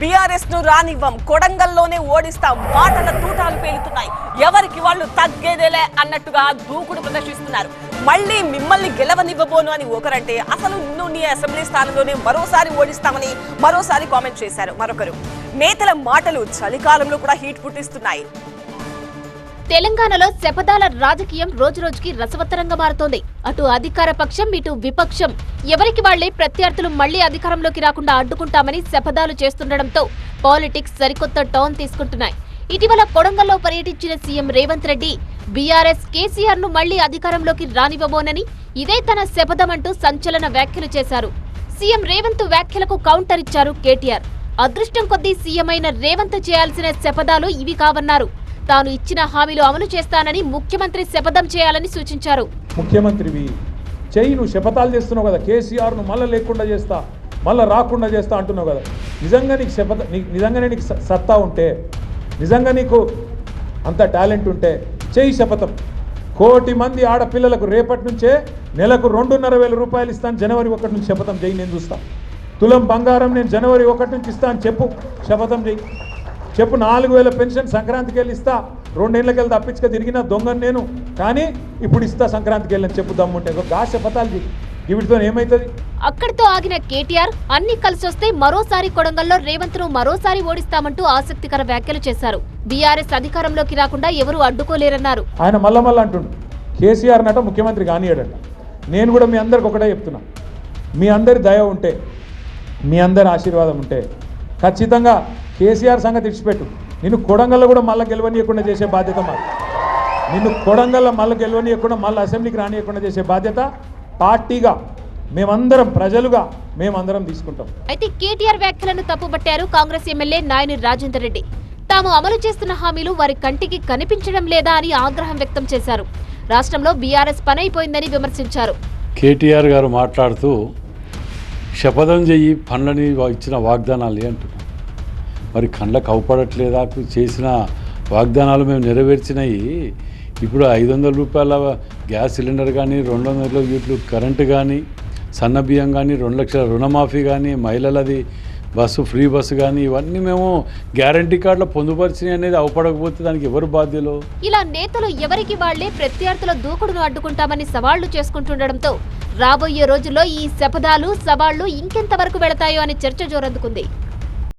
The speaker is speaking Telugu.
బీఆర్ఎస్ ను రానివ్వం, కొడంగల్లోనే ఓడిస్తాం, మాటల తూటాలు పేలుతున్నాయి. ఎవరికి వాళ్ళు తగ్గేదేలే అన్నట్టుగా దూకుడు ప్రదర్శిస్తున్నారు. మళ్ళీ మిమ్మల్ని గెలవనివ్వబోను అని ఒకరంటే, అసలు నిన్ను నీ అసెంబ్లీ స్థానంలోనే మరోసారి ఓడిస్తామని మరోసారి కామెంట్ చేశారు మరొకరు. నేతల మాటలు చలికాలంలో కూడా హీట్ పుట్టిస్తున్నాయి. తెలంగాణలో శపథాల రాజకీయం రోజురోజుకి రసవత్తరంగా మారుతోంది. అటు అధికార పక్షం, ఇటు విపక్షం ఎవరికి వాళ్లే ప్రత్యర్థులు మళ్లీ అధికారంలోకి రాకుండా అడ్డుకుంటామని శపథాలు చేస్తుండటంతో పాలిటిక్స్ సరికొత్త టర్న్ తీసుకుంటున్నాయి. ఇటీవల కొడంగల్లో పర్యటించిన సీఎం రేవంత్ రెడ్డి బీఆర్ఎస్ కేసీఆర్ ను మళ్లీ అధికారంలోకి రానివ్వబోనని, ఇదే తన శపథమంటూ సంచలన వ్యాఖ్యలు చేశారు. సీఎం రేవంత్ వ్యాఖ్యలకు కౌంటర్ ఇచ్చారు కేటీఆర్. అదృష్టం కొద్దీ సీఎం అయిన రేవంత్ చేయాల్సిన శపథాలు ఇవి కావన్నారు. తాను ఇచ్చిన హామీలు అమలు చేస్తానని ముఖ్యమంత్రి శపథం చేయాలని సూచించారు. ముఖ్యమంత్రివి చెయ్యి, నువ్వు శపథాలు చేస్తున్నావు కదా, కేసీఆర్ ను మళ్ళీ లేకుండా చేస్తా, మళ్ళీ రాకుండా చేస్తా అంటున్నావు కదా. నిజంగా నీకు నిజంగానే నీకు సత్తా ఉంటే, నిజంగా నీకు అంత టాలెంట్ ఉంటే చెయ్యి శపథం. 1 కోటి మంది ఆడపిల్లలకు రేపటి నుంచే నెలకు 2,500 రూపాయలు ఇస్తాను, జనవరి 1 నుంచి శపథం చేయి, నేను చూస్తా. తులం బంగారం నేను జనవరి 1 నుంచి ఇస్తాను చెప్పు, శపథం చేయి. చెప్పు 4,000 పెన్షన్ సంక్రాంతికి వెళ్ళి ఇస్తా, 2 ఏళ్ళకి వెళ్ళి తప్పించుక తిరిగిన దొంగను నేను, కానీ ఇప్పుడు ఇస్తా సంక్రాంతికి వెళ్ళని చెప్పు దమ్ముంటే. గా శపథాలు వీటితో ఏమైతుంది? అక్కడితో ఆగిన కేటీఆర్ అన్ని కలిసొస్తే మరోసారి కొడంగల్లో రేవంత్ ను మరోసారి ఓడిస్తామంటూ ఆసక్తికర వ్యాఖ్యలు చేశారు. బీఆర్ఎస్ అధికారంలోకి రాకుండా ఎవరూ అడ్డుకోలేరన్నారు. ఆయన మళ్ళా అంటుండు కేసీఆర్ నట ముఖ్యమంత్రి కానియాడంట. నేను కూడా మీ అందరికి ఒకటే చెప్తున్నా, మీ అందరి దయ ఉంటే, మీ అందరి ఆశీర్వాదం ఉంటే ఖచ్చితంగా కేసీఆర్ సంగతి ఇడిచిపెట్టు, నిన్ను కొడంగల్లో కూడా మళ్ళీ గెలవనీయకుండా చేసే బాధ్యత మాది. నిన్ను కొడంగల్లో మళ్ళీ గెలవనీయకుండా మళ్ళీ అసెంబ్లీకి రానియకుండా చేసే బాధ్యత పార్టీగా మేమందరం, ప్రజలుగా మేమందరం తీసుకుంటాం. అయితే కేటీఆర్ వ్యాఖ్యలను తప్పుబట్టారు కాంగ్రెస్ ఎమ్మెల్యే నాయని రాజేందర్ రెడ్డి. తాము అమలు చేస్తున్న హామీలు వారి కంటికి కనిపించడం లేదా అని ఆగ్రహం వ్యక్తం చేశారు. రాష్ట్రంలో బీఆర్ఎస్ పనైపోయిందని విమర్శించారు. కేటీఆర్ గారు మాట్లాడుతూ శపథం చెయ్యి, పనులని ఇచ్చిన వాగ్దానాలు అంటున్నారు. మరి కళ్ళకు అవపడట్లేదా? చేసిన వాగ్దానాలు మేము నెరవేర్చినవి. ఇప్పుడు 500 రూపాయల గ్యాస్ సిలిండర్ కానీ, 200 యూనిట్లు కరెంటు కానీ, సన్న బియ్యం కానీ, 2 లక్షల రుణమాఫీ కానీ, మహిళలది బస్సు ఫ్రీ బస్సు కానీ, ఇవన్నీ మేము గ్యారంటీ కార్డులో పొందుపరిచినవి అనేది అవపడకపోతే దానికి ఎవరు బాధ్యులు? ఇలా నేతలు ఎవరికి వాళ్లే ప్రత్యర్థుల దూకుడును అడ్డుకుంటామని సవాళ్లు చేసుకుంటుండటంతో రాబోయే రోజుల్లో ఈ శపథాలు, సవాళ్లు ఇంకెంతవరకు వెళతాయో అని చర్చ జోరందుకుంది.